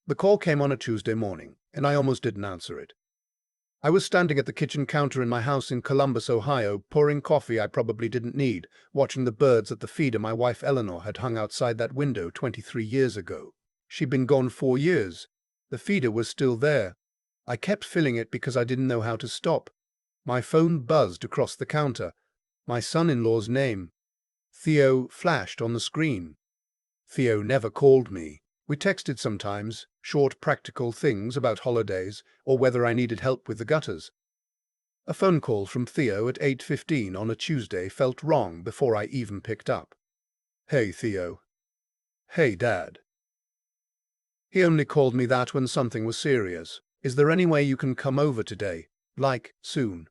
The call came on a Tuesday morning, and I almost didn't answer it. I was standing at the kitchen counter in my house in Columbus, Ohio, pouring coffee I probably didn't need, watching the birds at the feeder my wife Eleanor had hung outside that window 23 years ago. She'd been gone 4 years. The feeder was still there. I kept filling it because I didn't know how to stop. My phone buzzed across the counter. My son-in-law's name, Theo, flashed on the screen. Theo never called me. We texted sometimes, short practical things about holidays or whether I needed help with the gutters. A phone call from Theo at 8:15 on a Tuesday felt wrong before I even picked up. "Hey, Theo." "Hey, Dad." He only called me that when something was serious. "Is there any way you can come over today? Like, soon?"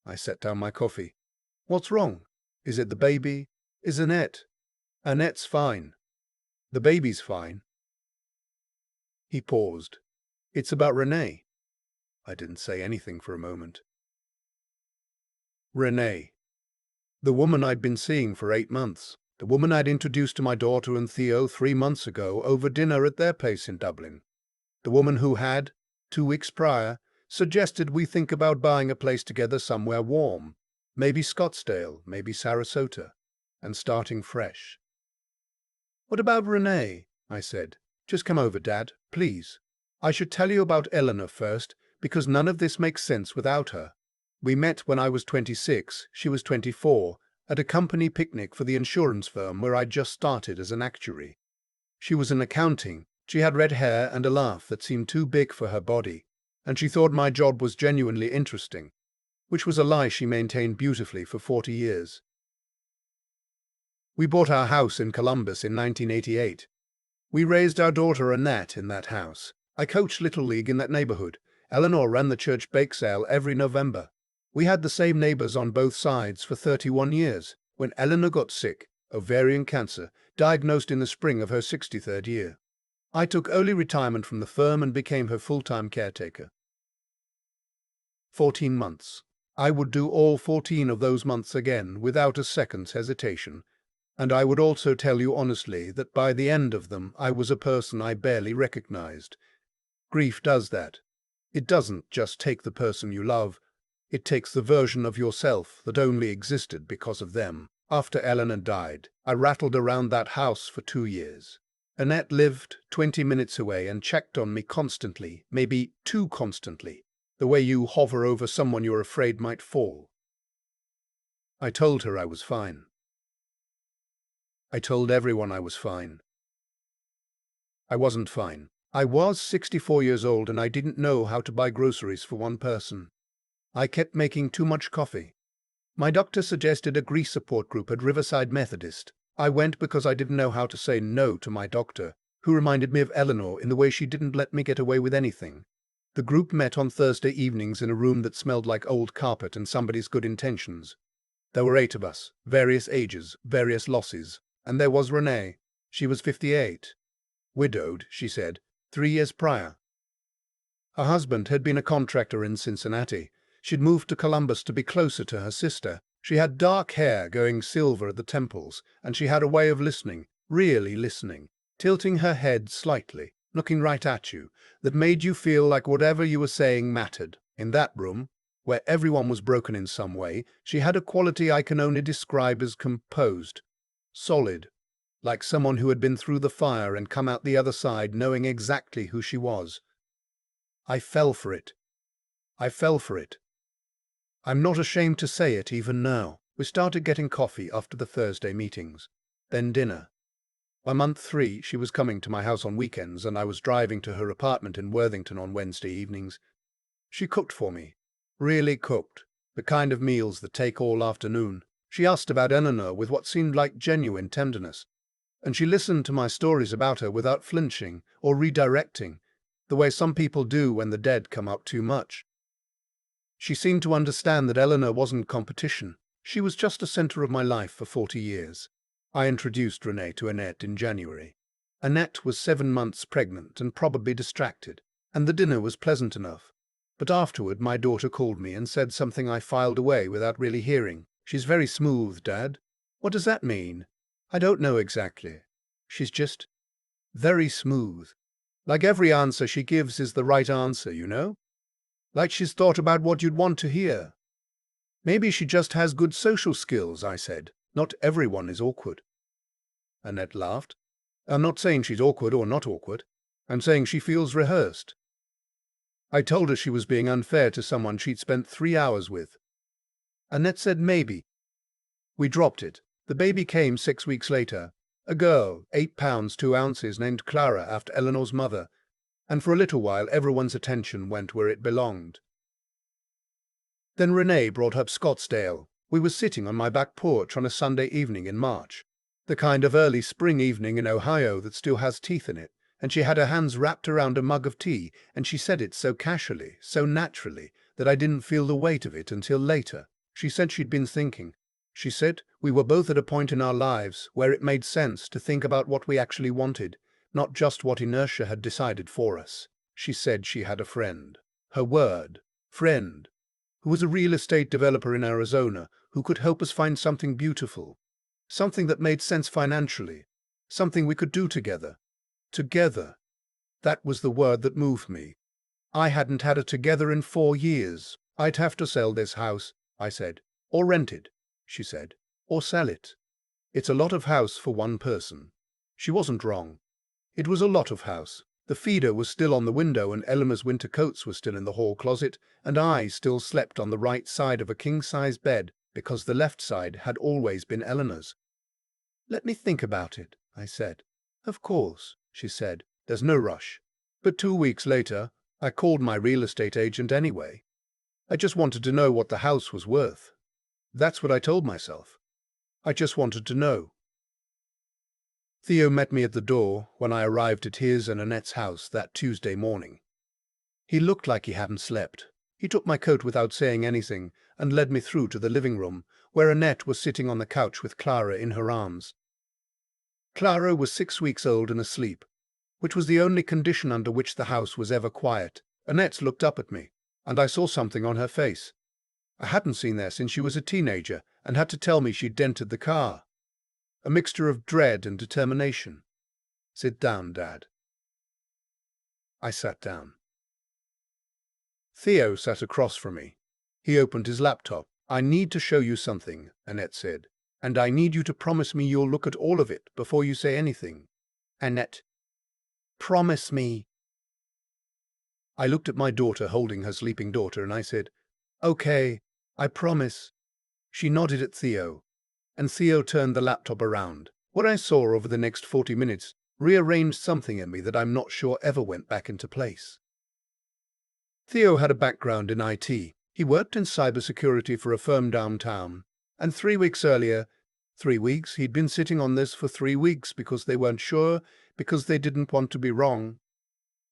I set down my coffee. "What's wrong? Is it the baby? Is Annette?" "Annette's fine. The baby's fine." He paused. "It's about Renee." I didn't say anything for a moment. Renee. The woman I'd been seeing for 8 months. The woman I'd introduced to my daughter and Theo 3 months ago over dinner at their place in Dublin. The woman who had, 2 weeks prior, suggested we think about buying a place together somewhere warm. Maybe Scottsdale, maybe Sarasota, and starting fresh. "What about Renee?" I said. "Just come over, Dad, please. I should tell you about Eleanor first, because none of this makes sense without her. We met when I was 26, she was 24, at a company picnic for the insurance firm where I'd just started as an actuary. She was in accounting, she had red hair and a laugh that seemed too big for her body, and she thought my job was genuinely interesting, which was a lie she maintained beautifully for 40 years. We bought our house in Columbus in 1988. We raised our daughter Annette in that house. I coached Little League in that neighborhood. Eleanor ran the church bake sale every November. We had the same neighbors on both sides for 31 years. When Eleanor got sick, ovarian cancer, diagnosed in the spring of her 63rd year, I took early retirement from the firm and became her full-time caretaker. 14 months. I would do all 14 of those months again without a second's hesitation. And I would also tell you honestly that by the end of them I was a person I barely recognized. Grief does that. It doesn't just take the person you love, it takes the version of yourself that only existed because of them. After Eleanor died, I rattled around that house for 2 years. Annette lived 20 minutes away and checked on me constantly, maybe too constantly, the way you hover over someone you're afraid might fall. I told her I was fine. I told everyone I was fine. I wasn't fine. I was 64 years old and I didn't know how to buy groceries for one person. I kept making too much coffee. My doctor suggested a grief support group at Riverside Methodist. I went because I didn't know how to say no to my doctor, who reminded me of Eleanor in the way she didn't let me get away with anything. The group met on Thursday evenings in a room that smelled like old carpet and somebody's good intentions. There were 8 of us, various ages, various losses. And there was Renee. She was 58. Widowed, she said, 3 years prior. Her husband had been a contractor in Cincinnati. She'd moved to Columbus to be closer to her sister. She had dark hair going silver at the temples, and she had a way of listening, really listening, tilting her head slightly, looking right at you, that made you feel like whatever you were saying mattered. In that room, where everyone was broken in some way, she had a quality I can only describe as composed. Solid, like someone who had been through the fire and come out the other side knowing exactly who she was. I fell for it. I fell for it. I'm not ashamed to say it even now. We started getting coffee after the Thursday meetings, then dinner. By month 3, she was coming to my house on weekends and I was driving to her apartment in Worthington on Wednesday evenings. She cooked for me. Really cooked. The kind of meals that take all afternoon. She asked about Eleanor with what seemed like genuine tenderness, and she listened to my stories about her without flinching or redirecting, the way some people do when the dead come up too much. She seemed to understand that Eleanor wasn't competition. She was just a center of my life for 40 years. I introduced Renee to Annette in January. Annette was 7 months pregnant and probably distracted, and the dinner was pleasant enough. But afterward my daughter called me and said something I filed away without really hearing. "She's very smooth, Dad." "What does that mean?" "I don't know exactly. She's just..." Very smooth. Like every answer she gives is the right answer, you know? Like she's thought about what you'd want to hear. Maybe she just has good social skills, I said. Not everyone is awkward. Annette laughed. I'm not saying she's awkward or not awkward. I'm saying she feels rehearsed. I told her she was being unfair to someone she'd spent 3 hours with. Annette said maybe. We dropped it. The baby came 6 weeks later. A girl, 8 pounds 2 ounces, named Clara after Eleanor's mother, and for a little while everyone's attention went where it belonged. Then Renee brought up Scottsdale. We were sitting on my back porch on a Sunday evening in March, the kind of early spring evening in Ohio that still has teeth in it, and she had her hands wrapped around a mug of tea, and she said it so casually, so naturally, that I didn't feel the weight of it until later. She said she'd been thinking. She said we were both at a point in our lives where it made sense to think about what we actually wanted, not just what inertia had decided for us. She said she had a friend. Her word, friend, who was a real estate developer in Arizona who could help us find something beautiful, something that made sense financially, something we could do together. Together. That was the word that moved me. I hadn't had a together in 4 years. I'd have to sell this house, I said. Or rent it, she said. Or sell it. It's a lot of house for one person. She wasn't wrong. It was a lot of house. The feeder was still on the window and Eleanor's winter coats were still in the hall closet, and I still slept on the right side of a king-size bed because the left side had always been Eleanor's. Let me think about it, I said. Of course, she said. There's no rush. But 2 weeks later, I called my real estate agent anyway. I just wanted to know what the house was worth. That's what I told myself. I just wanted to know. Theo met me at the door when I arrived at his and Annette's house that Tuesday morning. He looked like he hadn't slept. He took my coat without saying anything and led me through to the living room, where Annette was sitting on the couch with Clara in her arms. Clara was 6 weeks old and asleep, which was the only condition under which the house was ever quiet. Annette looked up at me, and I saw something on her face I hadn't seen there since she was a teenager and had to tell me she'd dented the car. A mixture of dread and determination. Sit down, Dad. I sat down. Theo sat across from me. He opened his laptop. I need to show you something, Annette said, and I need you to promise me you'll look at all of it before you say anything. Annette, promise me. I looked at my daughter holding her sleeping daughter and I said, Okay, I promise. She nodded at Theo, and Theo turned the laptop around. What I saw over the next 40 minutes rearranged something in me that I'm not sure ever went back into place. Theo had a background in IT. He worked in cybersecurity for a firm downtown, and 3 weeks earlier, 3 weeks, he'd been sitting on this for 3 weeks because they weren't sure, because they didn't want to be wrong.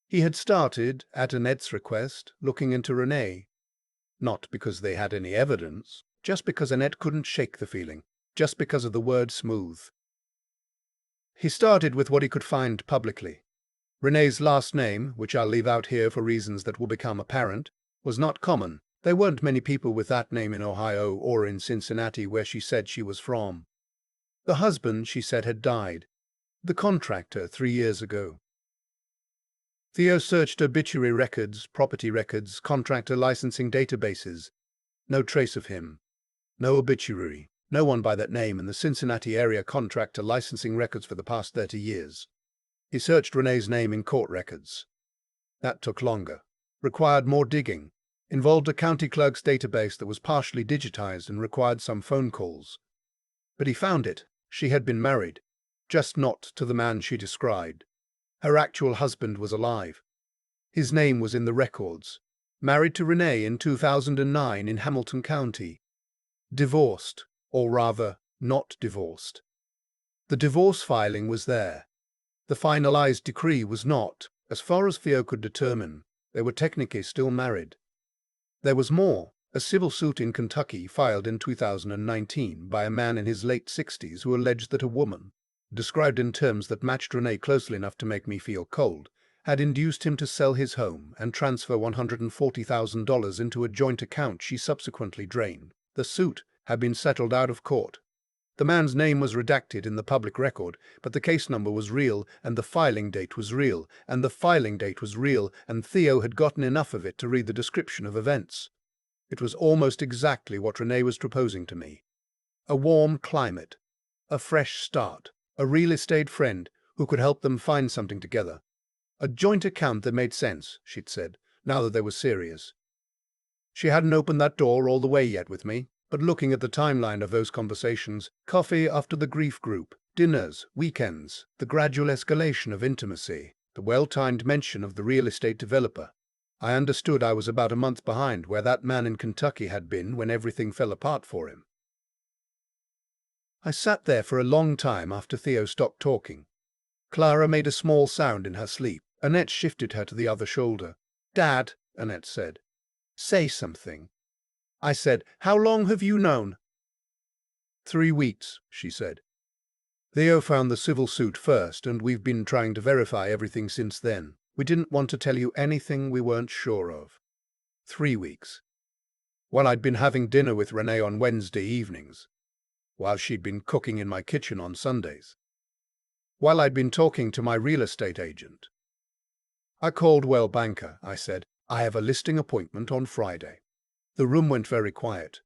He had started, at Annette's request, looking into Renee. Not because they had any evidence, just because Annette couldn't shake the feeling, just because of the word smooth. He started with what he could find publicly. Renee's last name, which I'll leave out here for reasons that will become apparent, was not common. There weren't many people with that name in Ohio or in Cincinnati, where she said she was from. The husband, she said, had died. The contractor, 3 years ago. Theo searched obituary records, property records, contractor licensing databases. No trace of him. No obituary. No one by that name in the Cincinnati area contractor licensing records for the past 30 years. He searched Renee's name in court records. That took longer, required more digging, involved a county clerk's database that was partially digitized and required some phone calls. But he found it. She had been married, just not to the man she described. Her actual husband was alive. His name was in the records. Married to Renee in 2009 in Hamilton County. Divorced, or rather, not divorced. The divorce filing was there. The finalized decree was not. As far as Theo could determine, they were technically still married. There was more. A civil suit in Kentucky filed in 2019 by a man in his late 60s who alleged that a woman, described in terms that matched Renee closely enough to make me feel cold, had induced him to sell his home and transfer $140,000 into a joint account she subsequently drained. The suit had been settled out of court. The man's name was redacted in the public record, but the case number was real, and the filing date was real, and the filing date was real, and Theo had gotten enough of it to read the description of events. It was almost exactly what Renee was proposing to me. A warm climate, a fresh start, a real estate friend who could help them find something together. A joint account that made sense, she'd said, now that they were serious. She hadn't opened that door all the way yet with me, but looking at the timeline of those conversations, coffee after the grief group, dinners, weekends, the gradual escalation of intimacy, the well-timed mention of the real estate developer, I understood I was about a month behind where that man in Kentucky had been when everything fell apart for him. I sat there for a long time after Theo stopped talking. Clara made a small sound in her sleep. Annette shifted her to the other shoulder. "Dad," Annette said, "say something." I said, "How long have you known?" 3 weeks, she said. Theo found the civil suit first, and we've been trying to verify everything since then. We didn't want to tell you anything we weren't sure of. 3 weeks. While I'd been having dinner with Renee on Wednesday evenings. While she'd been cooking in my kitchen on Sundays. While I'd been talking to my real estate agent. "I called Well Banker," I said. "I have a listing appointment on Friday." The room went very quiet.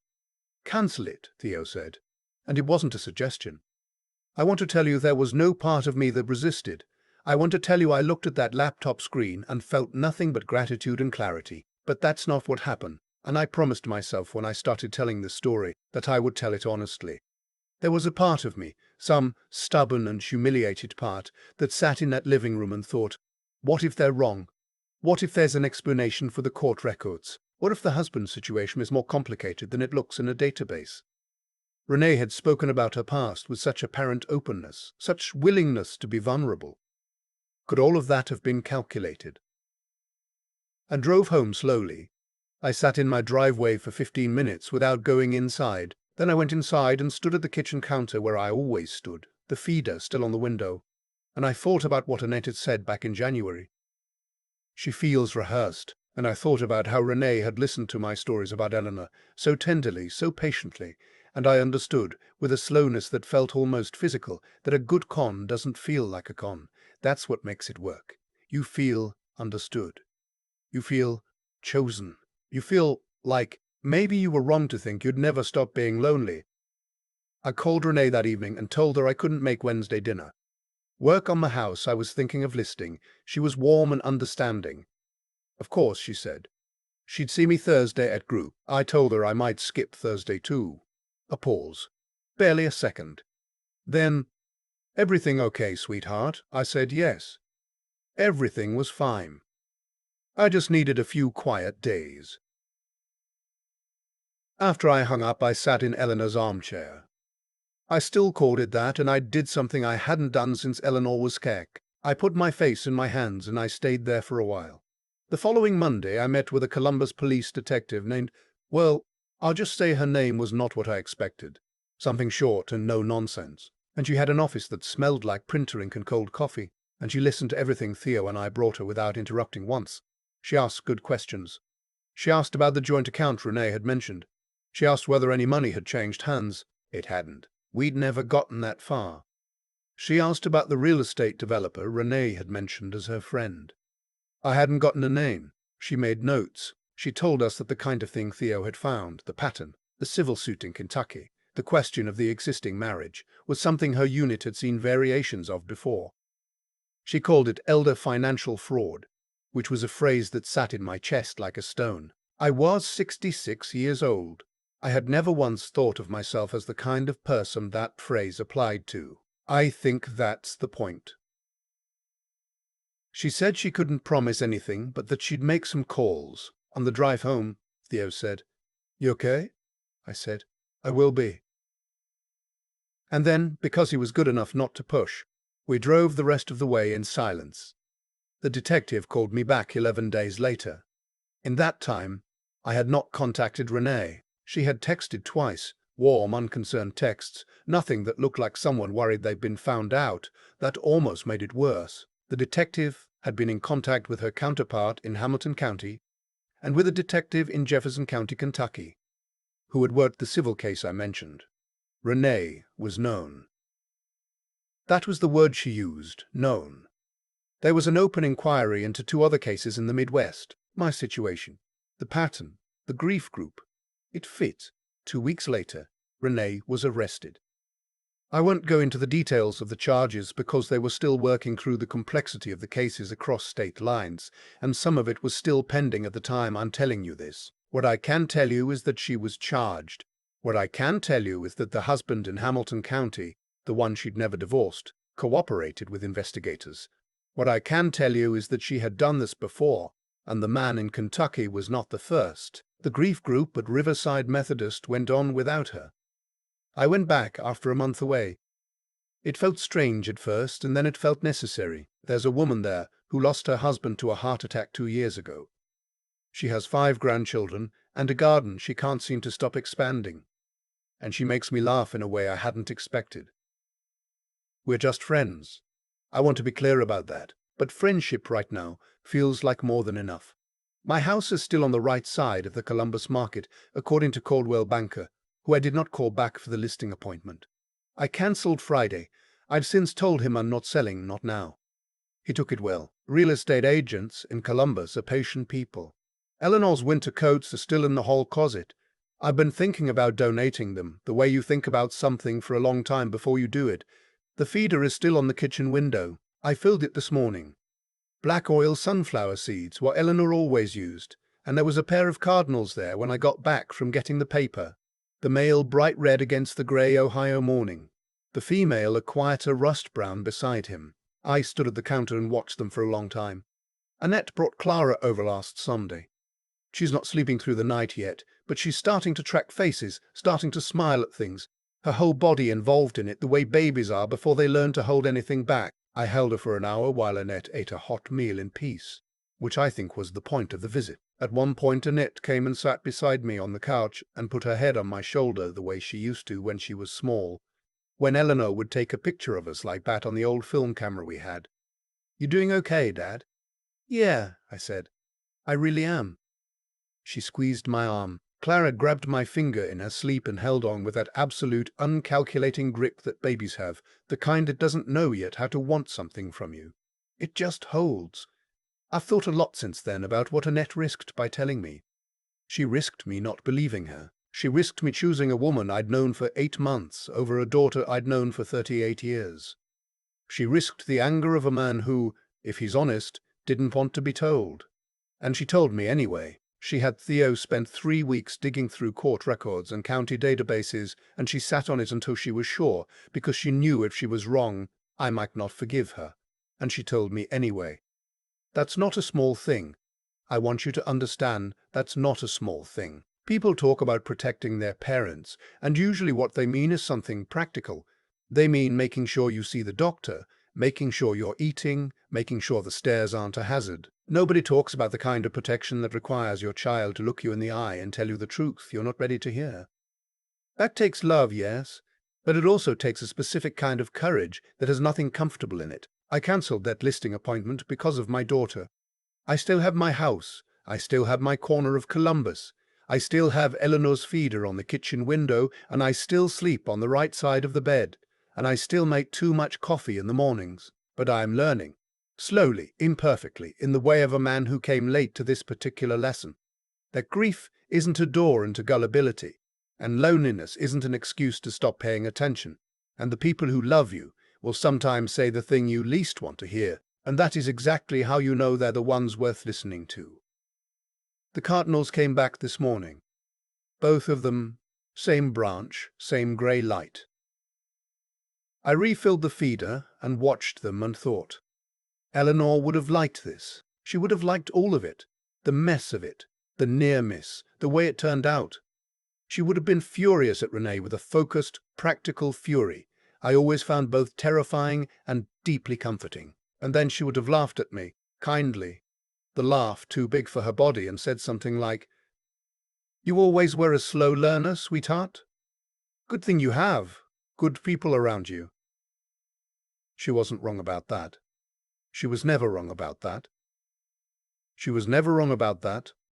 "Cancel it," Theo said. And it wasn't a suggestion. "I want to tell you there was no part of me that resisted. I want to tell you I looked at that laptop screen and felt nothing but gratitude and clarity. But that's not what happened, and I promised myself when I started telling this story that I would tell it honestly. There was a part of me, some stubborn and humiliated part, that sat in that living room and thought, what if they're wrong? What if there's an explanation for the court records? What if the husband situation is more complicated than it looks in a database?" Renee had spoken about her past with such apparent openness, such willingness to be vulnerable. Could all of that have been calculated? And drove home slowly. I sat in my driveway for 15 minutes without going inside. Then I went inside and stood at the kitchen counter where I always stood, the feeder still on the window, and I thought about what Annette had said back in January. She feels rehearsed, and I thought about how Renee had listened to my stories about Eleanor so tenderly, so patiently, and I understood, with a slowness that felt almost physical, that a good con doesn't feel like a con. That's what makes it work. You feel understood. You feel chosen. You feel like maybe you were wrong to think you'd never stop being lonely. I called Renee that evening and told her I couldn't make Wednesday dinner. Work on the house I was thinking of listing. She was warm and understanding. Of course, she said. She'd see me Thursday at group. I told her I might skip Thursday too. A pause. Barely a second. Then, "Everything okay, sweetheart?" I said yes. Everything was fine. I just needed a few quiet days. After I hung up, I sat in Eleanor's armchair. I still called it that, and I did something I hadn't done since Eleanor was Keck. I put my face in my hands and I stayed there for a while. The following Monday, I met with a Columbus police detective named, well, I'll just say her name was not what I expected. Something short and no nonsense. And she had an office that smelled like printer ink and cold coffee, and she listened to everything Theo and I brought her without interrupting once. She asked good questions. She asked about the joint account Renee had mentioned. She asked whether any money had changed hands. It hadn't. We'd never gotten that far. She asked about the real estate developer Renee had mentioned as her friend. I hadn't gotten a name. She made notes. She told us that the kind of thing Theo had found, the pattern, the civil suit in Kentucky, the question of the existing marriage, was something her unit had seen variations of before. She called it elder financial fraud, which was a phrase that sat in my chest like a stone. I was 66 years old. I had never once thought of myself as the kind of person that phrase applied to. I think that's the point. She said she couldn't promise anything, but that she'd make some calls. On the drive home, Theo said, "You okay?" I said, "I will be." And then, because he was good enough not to push, we drove the rest of the way in silence. The detective called me back 11 days later. In that time, I had not contacted Renee. She had texted twice, warm, unconcerned texts, nothing that looked like someone worried they'd been found out. That almost made it worse. The detective had been in contact with her counterpart in Hamilton County and with a detective in Jefferson County, Kentucky, who had worked the civil case I mentioned. Renee was known. That was the word she used, known. There was an open inquiry into 2 other cases in the Midwest. My situation, the pattern, the grief group. It fit. 2 weeks later, Renee was arrested. I won't go into the details of the charges because they were still working through the complexity of the cases across state lines, and some of it was still pending at the time I'm telling you this. What I can tell you is that she was charged. What I can tell you is that the husband in Hamilton County, the one she'd never divorced, cooperated with investigators. What I can tell you is that she had done this before, and the man in Kentucky was not the first. The grief group at Riverside Methodist went on without her. I went back after a month away. It felt strange at first, and then it felt necessary. There's a woman there who lost her husband to a heart attack 2 years ago. She has 5 grandchildren and a garden she can't seem to stop expanding. And she makes me laugh in a way I hadn't expected. We're just friends. I want to be clear about that, but friendship right now feels like more than enough. My house is still on the right side of the Columbus market, according to Caldwell Banker, who I did not call back for the listing appointment. I cancelled Friday. I've since told him I'm not selling, not now. He took it well. Real estate agents in Columbus are patient people. Eleanor's winter coats are still in the hall closet. I've been thinking about donating them, the way you think about something for a long time before you do it. The feeder is still on the kitchen window. I filled it this morning. Black oil sunflower seeds, what Eleanor always used, and there was a pair of cardinals there when I got back from getting the paper. The male bright red against the grey Ohio morning. The female a quieter rust brown beside him. I stood at the counter and watched them for a long time. Annette brought Clara over last Sunday. She's not sleeping through the night yet, but she's starting to track faces, starting to smile at things. Her whole body involved in it, the way babies are before they learn to hold anything back. I held her for an hour while Annette ate a hot meal in peace, which I think was the point of the visit. At one point Annette came and sat beside me on the couch and put her head on my shoulder the way she used to when she was small, when Eleanor would take a picture of us like that on the old film camera we had. "You doing okay, Dad?" "Yeah," I said. "I really am." She squeezed my arm. Clara grabbed my finger in her sleep and held on with that absolute, uncalculating grip that babies have, the kind that doesn't know yet how to want something from you. It just holds. I've thought a lot since then about what Annette risked by telling me. She risked me not believing her. She risked me choosing a woman I'd known for 8 months over a daughter I'd known for 38 years. She risked the anger of a man who, if he's honest, didn't want to be told. And she told me anyway. She had Theo spent 3 weeks digging through court records and county databases, and she sat on it until she was sure, because she knew if she was wrong, I might not forgive her. And she told me anyway. That's not a small thing. I want you to understand that's not a small thing. People talk about protecting their parents, and usually what they mean is something practical. They mean making sure you see the doctor, making sure you're eating, making sure the stairs aren't a hazard. Nobody talks about the kind of protection that requires your child to look you in the eye and tell you the truth you're not ready to hear. That takes love, yes, but it also takes a specific kind of courage that has nothing comfortable in it. I cancelled that listing appointment because of my daughter. I still have my house. I still have my corner of Columbus. I still have Eleanor's feeder on the kitchen window, and I still sleep on the right side of the bed, and I still make too much coffee in the mornings. But I am learning. Slowly, imperfectly, in the way of a man who came late to this particular lesson. That grief isn't a door into gullibility, and loneliness isn't an excuse to stop paying attention, and the people who love you will sometimes say the thing you least want to hear, and that is exactly how you know they're the ones worth listening to. The cardinals came back this morning. Both of them, same branch, same grey light. I refilled the feeder and watched them and thought, Eleanor would have liked this. She would have liked all of it. The mess of it. The near miss. The way it turned out. She would have been furious at Renee with a focused, practical fury I always found both terrifying and deeply comforting. And then she would have laughed at me, kindly. The laugh too big for her body, and said something like, "You always were a slow learner, sweetheart. Good thing you have. Good people around you." She wasn't wrong about that. She was never wrong about that. She was never wrong about that.